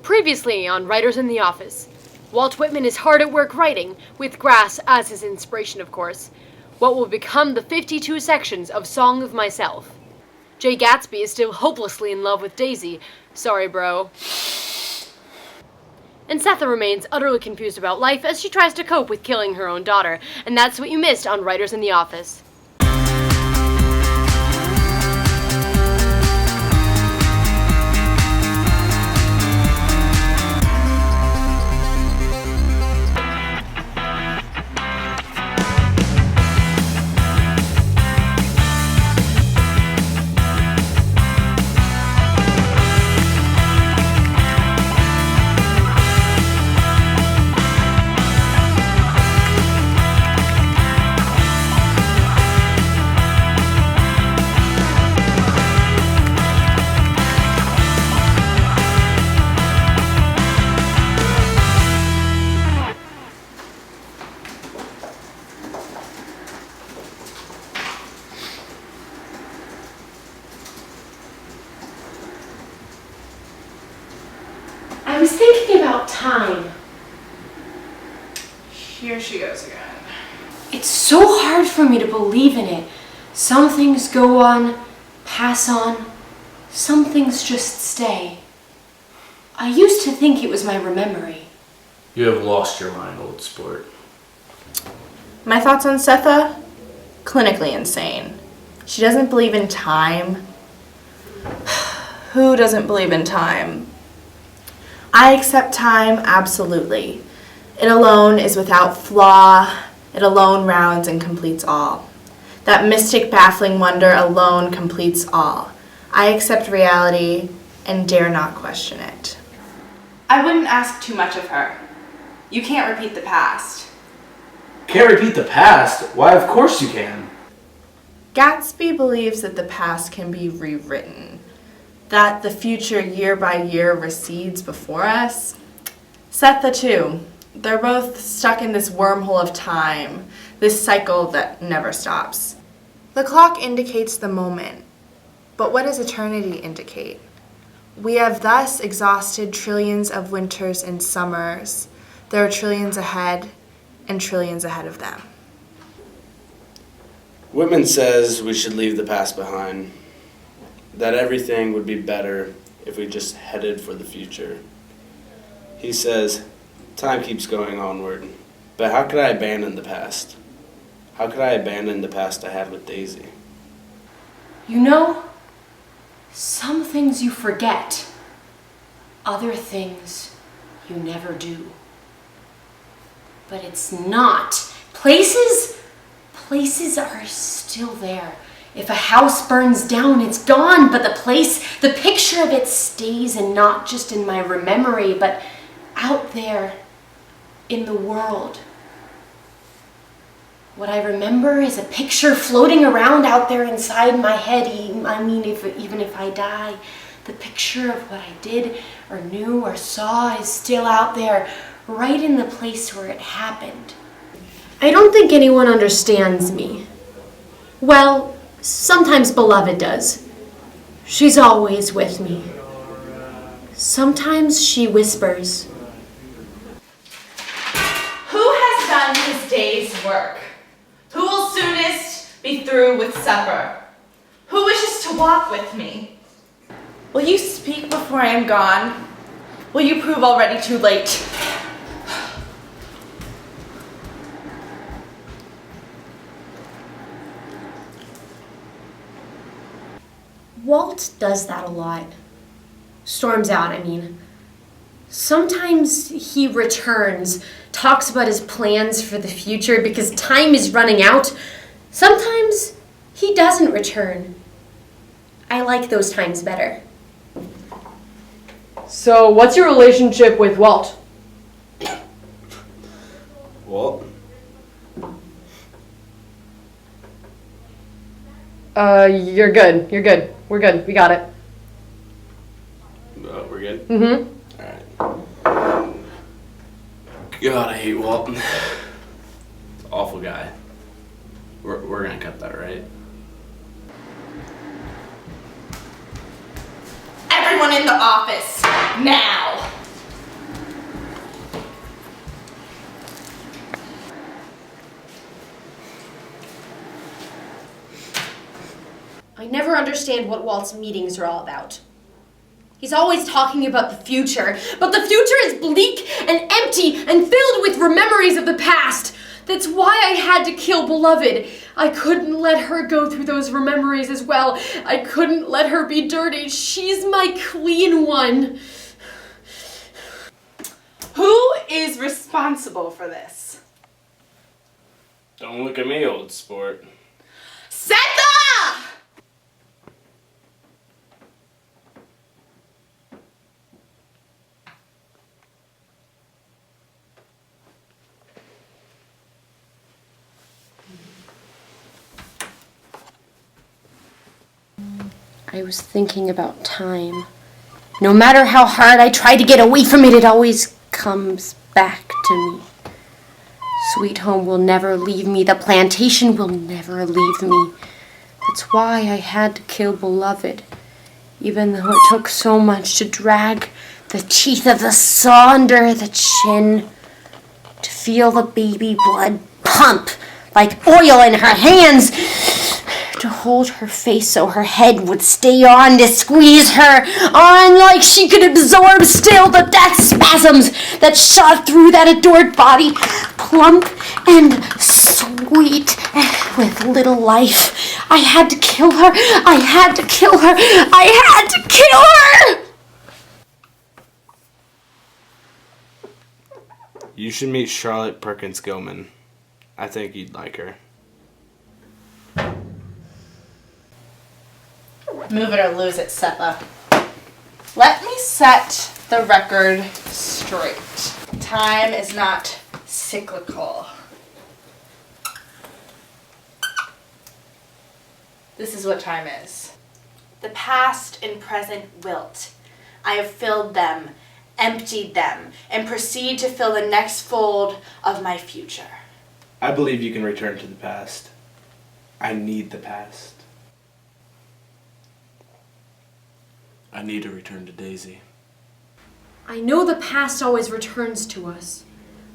Previously on Writers in the Office. Walt Whitman is hard at work writing, with grass as his inspiration, of course, what will become the 52 sections of Song of Myself. Great Gatsby is still hopelessly in love with Daisy. Sorry, bro. And Setha remains utterly confused about life as she tries to cope with killing her own daughter. And that's what you missed on Writers in the Office. I was thinking about time. Here she goes again. It's so hard for me to believe in it. Some things go on, pass on. Some things just stay. I used to think it was my memory. You have lost your mind, old sport. My thoughts on Setha? Clinically insane. She doesn't believe in time. Who doesn't believe in time? I accept time, absolutely. It alone is without flaw. It alone rounds and completes all. That mystic, baffling wonder alone completes all. I accept reality and dare not question it. I wouldn't ask too much of her. You can't repeat the past. Can't repeat the past? Why, of course you can. Gatsby believes that the past can be rewritten, that the future year by year recedes before us. Setha too. They're both stuck in this wormhole of time, this cycle that never stops. The clock indicates the moment, but what does eternity indicate? We have thus exhausted trillions of winters and summers. There are trillions ahead and trillions ahead of them. Whitman says we should leave the past behind, that everything would be better if we just headed for the future. He says, time keeps going onward, but how could I abandon the past? How could I abandon the past I had with Daisy? You know, some things you forget, other things you never do. But it's not. Places are still there. If a house burns down, it's gone, but the picture of it stays, and not just in my memory, but out there in the world. What I remember is a picture floating around out there inside my head. Even if I die, the picture of what I did or knew or saw is still out there, right in the place where it happened. I don't think anyone understands me. Well, sometimes Beloved does. She's always with me. Sometimes she whispers. Who has done his day's work? Who will soonest be through with supper? Who wishes to walk with me? Will you speak before I am gone? Will you prove already too late? Walt does that a lot. Storms out, I mean. Sometimes he returns, talks about his plans for the future because time is running out. Sometimes he doesn't return. I like those times better. So, what's your relationship with Walt? Walt? You're good. We're good. We got it. We're good? Mm-hmm. Alright. God, I hate Walt. Awful guy. We're gonna cut that, right? Everyone in the office, now! understand what Walt's meetings are all about. He's always talking about the future, but the future is bleak and empty and filled with memories of the past. That's why I had to kill Beloved. I couldn't let her go through those memories as well. I couldn't let her be dirty. She's my clean one. Who is responsible for this? Don't look at me, old sport. Setha! I was thinking about time. No matter how hard I try to get away from it, it always comes back to me. Sweet home will never leave me. The plantation will never leave me. That's why I had to kill Beloved, even though it took so much to drag the teeth of the saw under the chin, to feel the baby blood pump like oil in her hands, to hold her face so her head would stay on, to squeeze her on like she could absorb still the death spasms that shot through that adored body, plump and sweet with little life. I had to kill her. I had to kill her. I had to kill her! You should meet Charlotte Perkins Gilman. I think you'd like her. Move it or lose it, Setha. Let me set the record straight. Time is not cyclical. This is what time is. The past and present wilt. I have filled them, emptied them, and proceed to fill the next fold of my future. I believe you can return to the past. I need the past. I need to return to Daisy. I know the past always returns to us.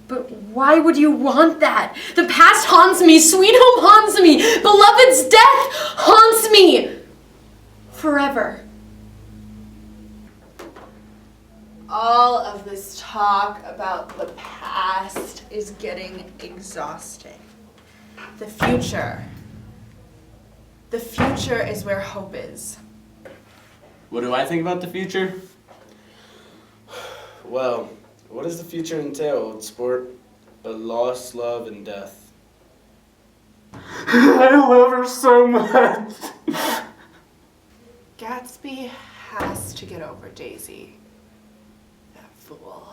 But why would you want that? The past haunts me. Sweet home haunts me. Beloved's death haunts me. Forever. All of this talk about the past is getting exhausting. The future. The future is where hope is. What do I think about the future? Well, what does the future entail, old sport? But loss, love, and death. I love her so much. Gatsby has to get over Daisy. That fool.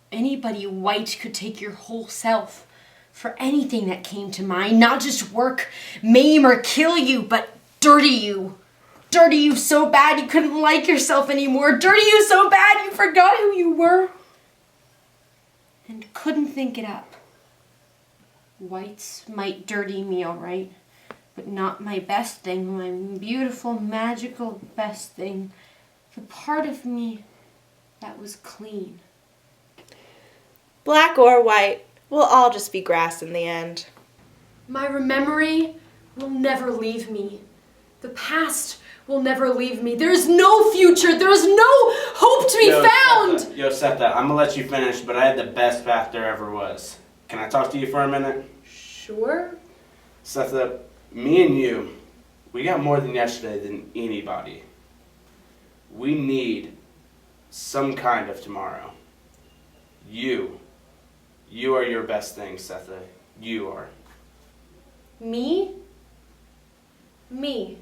Anybody white could take your whole self for anything that came to mind. Not just work, maim, or kill you, but dirty you. Dirty you so bad you couldn't like yourself anymore. Dirty you so bad you forgot who you were and couldn't think it up. Whites might dirty me, all right, but not my best thing, my beautiful, magical best thing. The part of me that was clean. Black or white, we'll all just be grass in the end. My memory will never leave me. The past will never leave me. There's no future. There's no hope to be found. Setha, I'm gonna let you finish, but I had the best bath there ever was. Can I talk to you for a minute? Sure. Setha, me and you, we got more than yesterday than anybody. We need some kind of tomorrow. You are your best thing, Setha. You are. Me? Me.